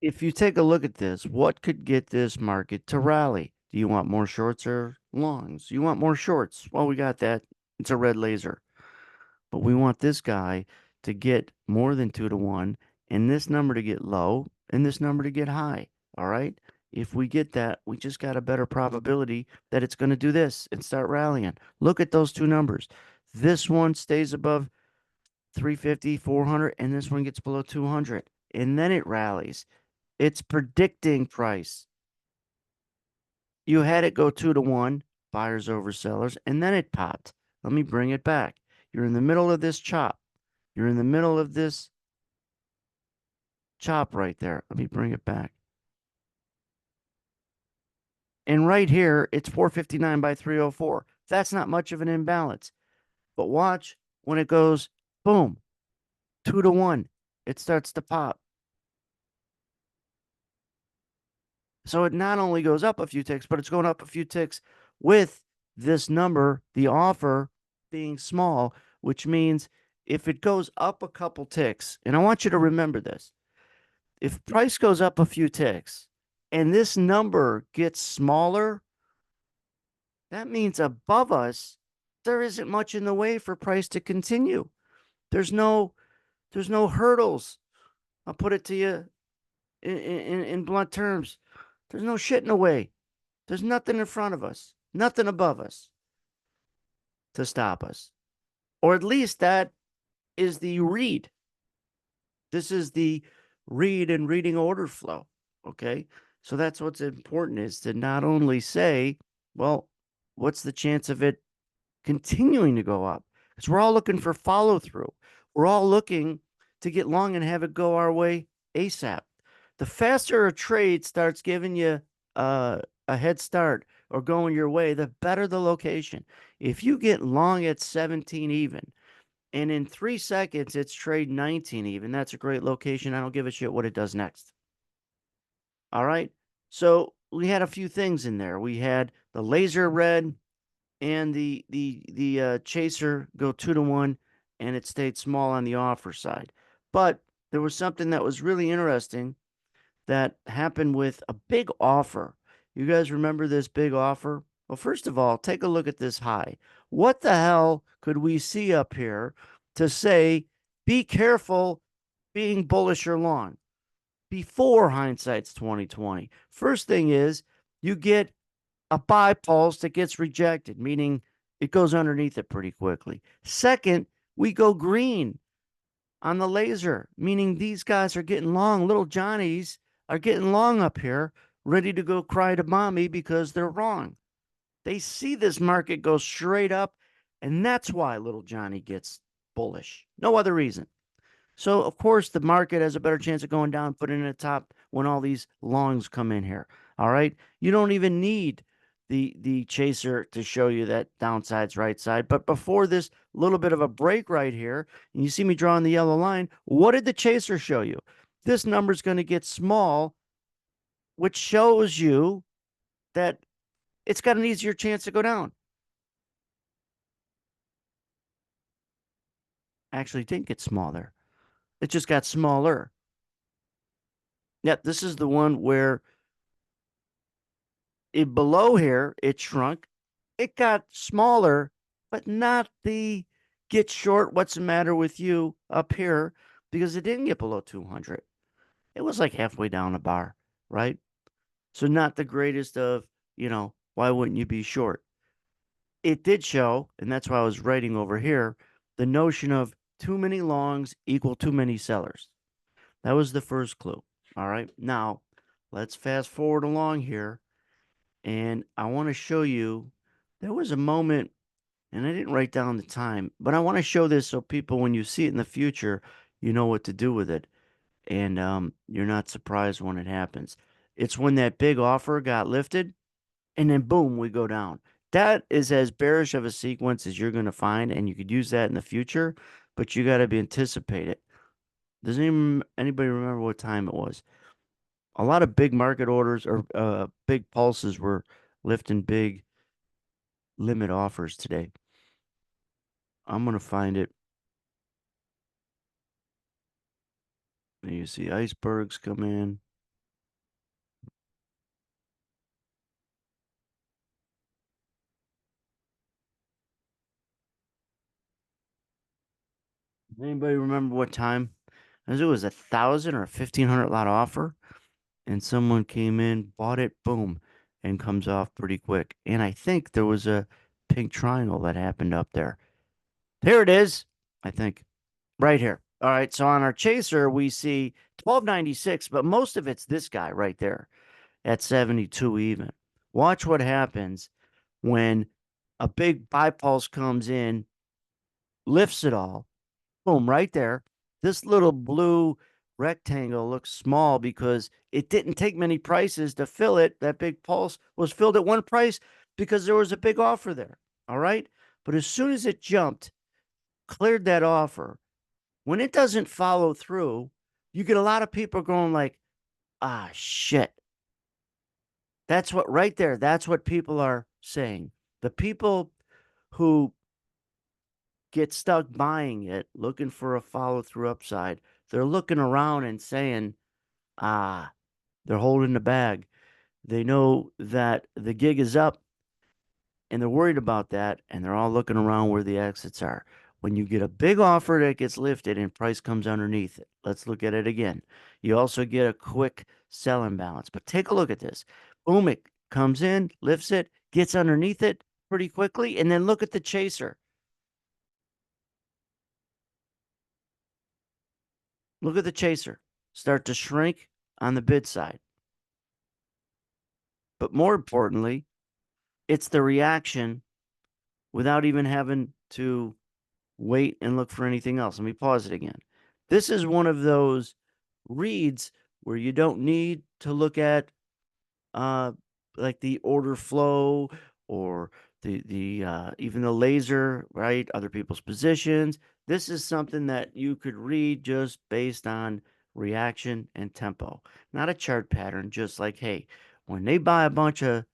if you take a look at this, what could get this market to rally? Do you want more shorts or longs? You want more shorts. Well, we got that. It's a red laser. But we want this guy to get more than 2 to 1 and this number to get low and this number to get high. All right. If we get that, we just got a better probability that it's going to do this and start rallying. Look at those two numbers. This one stays above 350, 400, and this one gets below 200. And then it rallies. It's predicting price. You had it go 2 to 1, buyers over sellers, and then it popped. Let me bring it back. You're in the middle of this chop. You're in the middle of this chop right there. Let me bring it back. And right here, it's 459 by 304. That's not much of an imbalance. But watch when it goes boom, 2 to 1, it starts to pop. So it not only goes up a few ticks, but it's going up a few ticks with this number, the offer being small, which means if it goes up a couple ticks, and I want you to remember this, if price goes up a few ticks and this number gets smaller, that means above us, there isn't much in the way for price to continue. There's no, there's no hurdles. I'll put it to you in blunt terms. There's no shit in the way. There's nothing in front of us, nothing above us to stop us. Or at least that is the read. This is the read and reading order flow. Okay. So that's what's important is to not only say, well, what's the chance of it continuing to go up? Because we're all looking for follow through. We're all looking to get long and have it go our way ASAP. The faster a trade starts giving you a head start or going your way, the better the location. If you get long at 17 even, and in 3 seconds it's trade 19 even, that's a great location. I don't give a shit what it does next. All right. So we had a few things in there. We had the laser red and the chaser go 2 to 1, and it stayed small on the offer side. But there was something that was really interesting that happened with a big offer. You guys remember this big offer? Well, first of all, take a look at this high. What the hell could we see up here to say, be careful being bullish or long? Before hindsight's 2020. First thing is you get a buy pulse that gets rejected, meaning it goes underneath it pretty quickly. Second, we go green on the laser, meaning these guys are getting long. Little Johnnies are getting long up here, ready to go cry to mommy because they're wrong. They see this market go straight up, and that's why little Johnny gets bullish. No other reason. So, of course, the market has a better chance of going down, putting in a top when all these longs come in here. All right. You don't even need the chaser to show you that downside's right side. But before this little bit of a break right here, and you see me drawing the yellow line, what did the chaser show you? This number's going to get small, which shows you that it's got an easier chance to go down. Actually, it didn't get smaller. It just got smaller. Yeah, this is the one where below here, it shrunk. It got smaller, but not the get short. What's the matter with you up here? Because it didn't get below 200. It was like halfway down a bar, right? So, not the greatest of, why wouldn't you be short? It did show, and that's why I was writing over here, the notion of too many longs equal too many sellers. That was the first clue. All right. Now, let's fast forward along here. And I want to show you there was a moment, and I didn't write down the time, but I want to show this so people, when you see it in the future, you know what to do with it. And you're not surprised when it happens. It's when that big offer got lifted, and then boom, we go down. That is as bearish of a sequence as you're going to find, and you could use that in the future, but you got to be anticipate it. Does anybody remember what time it was? A lot of big market orders or big pulses were lifting big limit offers today. I'm going to find it. You see icebergs come in. Anybody remember what time? As it was 1,000 or 1,500 lot offer, and someone came in, bought it, boom, and comes off pretty quick. And I think there was a pink triangle that happened up there. Here it is, I think, right here. All right, so on our chaser, we see 1296, but most of it's this guy right there at 72 even. Watch what happens when a big buy pulse comes in, lifts it all, boom, right there. This little blue rectangle looks small because it didn't take many prices to fill it. That big pulse was filled at one price because there was a big offer there. All right. But as soon as it jumped, cleared that offer, when it doesn't follow through, you get a lot of people going like, ah, shit. That's what right there. That's what people are saying. The people who get stuck buying it, looking for a follow through upside, they're looking around and saying, ah, they're holding the bag. They know that the gig is up and they're worried about that. And they're all looking around where the exits are. When you get a big offer that gets lifted and price comes underneath it, let's look at it again. You also get a quick sell imbalance. But take a look at this. Boom, it comes in, lifts it, gets underneath it pretty quickly. And then look at the chaser. Look at the chaser start to shrink on the bid side. But more importantly, it's the reaction without even having to wait and look for anything else. Let me pause it again. This is one of those reads where you don't need to look at uh like the order flow or the even the laser, right? Other people's positions. This is something that you could read just based on reaction and tempo, not a chart pattern. Just like, hey, when they buy a bunch of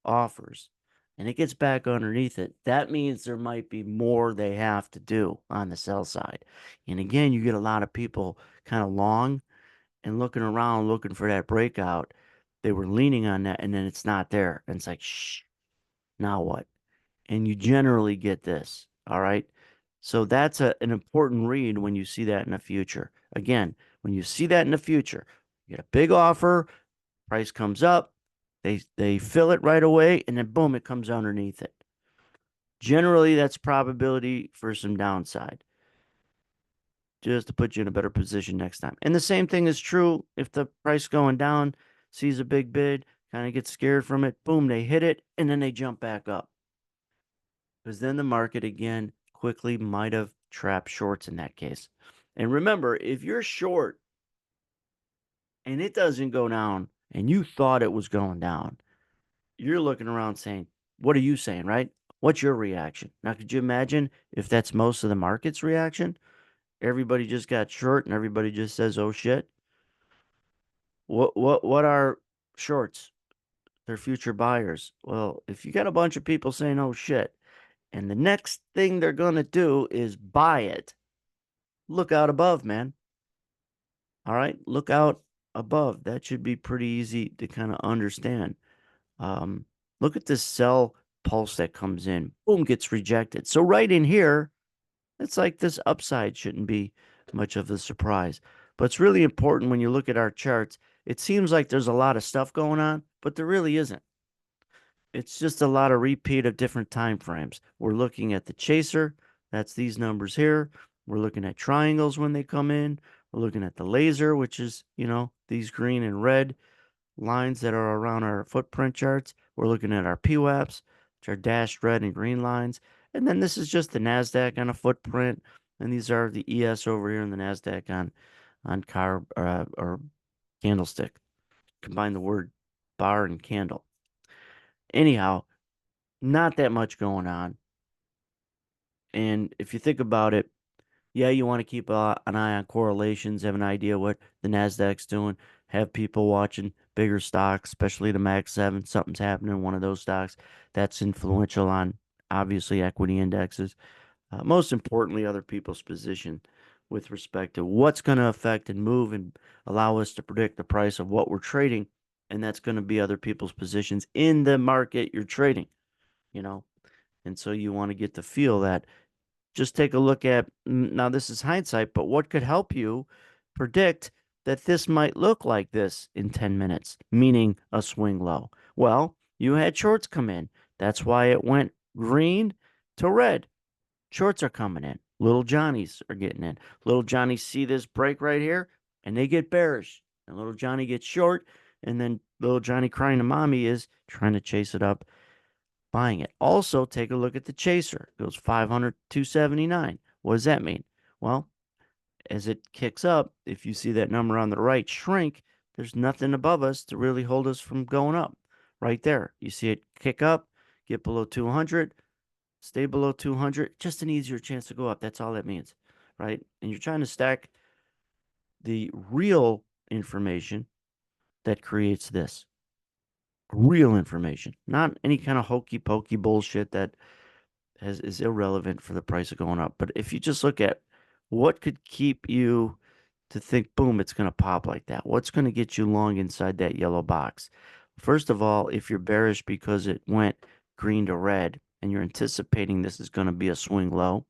offers and it gets back underneath it, that means there might be more they have to do on the sell side. And again, you get a lot of people kind of long and looking around looking for that breakout. They were leaning on that and then it's not there. And it's like, shh, now what? And you generally get this. All right. So that's an important read when you see that in the future. Again, when you see that in the future, you get a big offer, price comes up, they fill it right away, and then boom, it comes underneath it. Generally, that's probability for some downside, just to put you in a better position next time. And the same thing is true if the price going down, sees a big bid, kind of gets scared from it, boom, they hit it, and then they jump back up. Because then the market again quickly might have trapped shorts in that case. And remember, if you're short and it doesn't go down and you thought it was going down, you're looking around saying, what are you saying, right? What's your reaction? Now, could you imagine if that's most of the market's reaction? Everybody just got short and everybody just says, oh shit. What are shorts? They're future buyers. Well, if you got a bunch of people saying, oh shit, and the next thing they're gonna do is buy it, look out above, man. All right, look out above. That should be pretty easy to kind of understand. Um, Look at this sell pulse that comes in, boom, gets rejected. So right in here, it's like this upside shouldn't be much of a surprise. But it's really important when you look at our charts. It seems like there's a lot of stuff going on, but there really isn't. It's just a lot of repeat of different time frames. We're looking at the chaser. That's these numbers here. We're looking at triangles when they come in. We're looking at the laser, which is, these green and red lines that are around our footprint charts. We're looking at our PWAPs, which are dashed red and green lines. And then this is just the NASDAQ on a footprint. And these are the ES over here and the NASDAQ on car or candlestick. Combine the word bar and candle. Anyhow, not that much going on. And if you think about it, yeah, you want to keep an eye on correlations, have an idea what the Nasdaq's doing, have people watching bigger stocks, especially the Mag 7. Something's happening in one of those stocks that's influential on obviously equity indexes. Most importantly, other people's position with respect to what's going to affect and move and allow us to predict the price of what we're trading. And that's going to be other people's positions in the market you're trading, you know. And so you want to get the feel that just take a look at, now this is hindsight, but what could help you predict that this might look like this in 10 minutes, meaning a swing low? Well, you had shorts come in. That's why it went green to red. Shorts are coming in. Little Johnnies are getting in. Little Johnnies see this break right here and they get bearish. And little Johnny gets short. And then little Johnny crying to mommy is trying to chase it up, buying it. Also, take a look at the chaser. It goes 500, 279. What does that mean? Well, as it kicks up, if you see that number on the right shrink, there's nothing above us to really hold us from going up. Right there. You see it kick up, get below 200, stay below 200, just an easier chance to go up. That's all that means, right? And you're trying to stack the real information that creates this. Real information, not any kind of hokey pokey bullshit that is irrelevant for the price of going up. But if you just look at what could keep you to think, boom, it's going to pop like that, what's going to get you long inside that yellow box? First of all, if you're bearish because it went green to red and you're anticipating this is going to be a swing low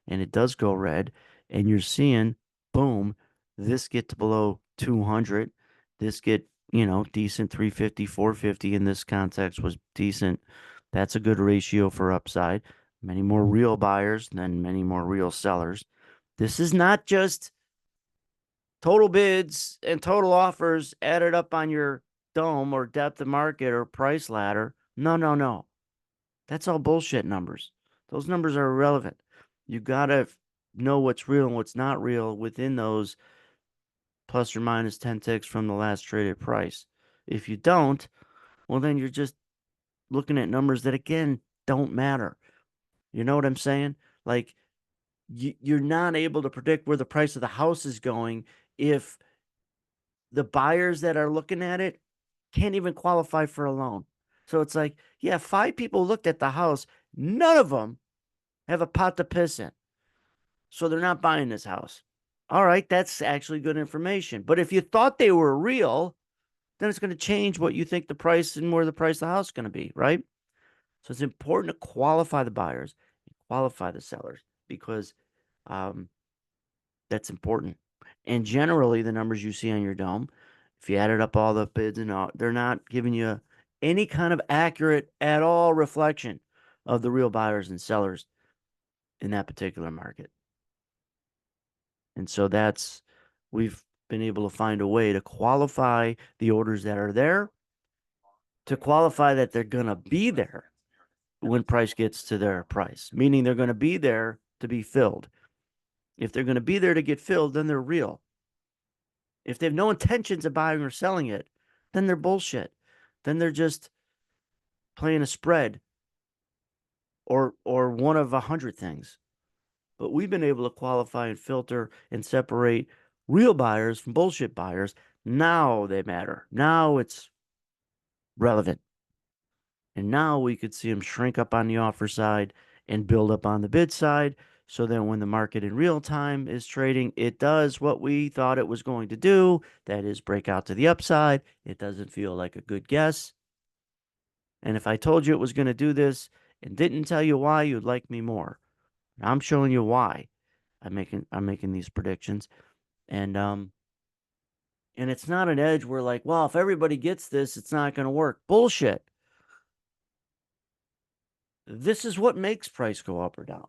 and it does go red and you're seeing, boom, this get to below 200, this get, decent 350, 450 in this context was decent. That's a good ratio for upside. Many more real buyers than many more real sellers. This is not just total bids and total offers added up on your dome or depth of market or price ladder. No, no, no. That's all bullshit numbers. Those numbers are irrelevant. You got to know what's real and what's not real within those plus or minus 10 ticks from the last traded price. If you don't, well, then you're just looking at numbers that, again, don't matter. You know what I'm saying? Like, you're not able to predict where the price of the house is going if the buyers that are looking at it can't even qualify for a loan. So it's like, yeah, 5 people looked at the house. None of them have a pot to piss in. So they're not buying this house. All right, that's actually good information. But if you thought they were real, then it's going to change what you think the price and where the price of the house is going to be, right? So it's important to qualify the buyers and qualify the sellers because that's important. And generally, the numbers you see on your dome, if you added up all the bids and all, they're not giving you any kind of accurate at all reflection of the real buyers and sellers in that particular market. And so we've been able to find a way to qualify the orders that are there, to qualify that they're going to be there when price gets to their price, meaning they're going to be there to be filled. If they're going to be there to get filled, then they're real. If they have no intentions of buying or selling it, then they're bullshit. Then they're just playing a spread or one of 100 things. But we've been able to qualify and filter and separate real buyers from bullshit buyers. Now they matter. Now it's relevant. And now we could see them shrink up on the offer side and build up on the bid side. So then when the market in real time is trading, it does what we thought it was going to do. That is break out to the upside. It doesn't feel like a good guess. And if I told you it was going to do this and didn't tell you why, you'd like me more. I'm showing you why I'm making these predictions. And it's not an edge where like, well, if everybody gets this, it's not going to work. Bullshit. This is what makes price go up or down.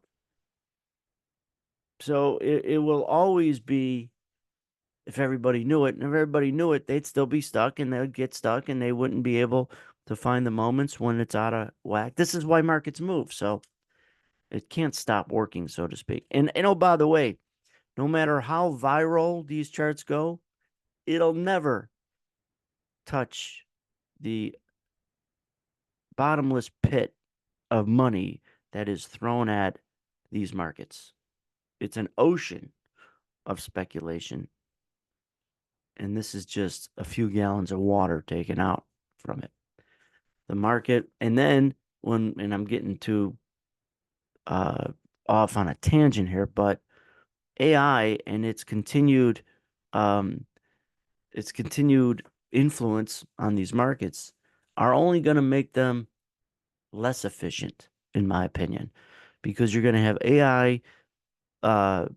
So it will always be, if everybody knew it, and if everybody knew it, they'd still be stuck and they'd get stuck and they wouldn't be able to find the moments when it's out of whack. This is why markets move. So it can't stop working, so to speak. And oh, by the way, no matter how viral these charts go, it'll never touch the bottomless pit of money that is thrown at these markets. It's an ocean of speculation. And this is just a few gallons of water taken out from it. The market, and then and I'm getting too off on a tangent here, but AI and its continued influence on these markets are only going to make them less efficient, in my opinion, because you're going to have AI uh,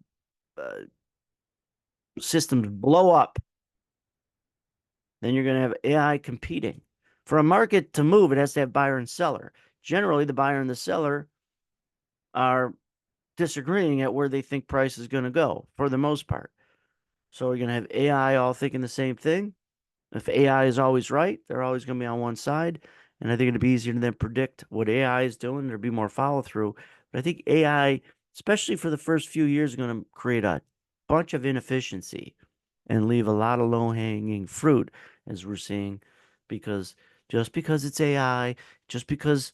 uh, systems blow up. Then you're going to have AI competing. For a market to move, it has to have buyer and seller. Generally, the buyer and the seller are disagreeing at where they think price is going to go for the most part. So we're going to have AI all thinking the same thing. If AI is always right, they're always going to be on one side. And I think it'd be easier to then predict what AI is doing. There'd be more follow through. But I think AI, especially for the first few years, is going to create a bunch of inefficiency and leave a lot of low hanging fruit, as we're seeing, because just because it's AI, just because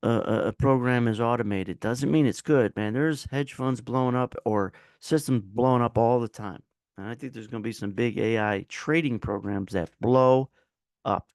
a program is automated doesn't mean it's good, man. There's hedge funds blowing up or systems blowing up all the time. And I think there's going to be some big AI trading programs that blow up.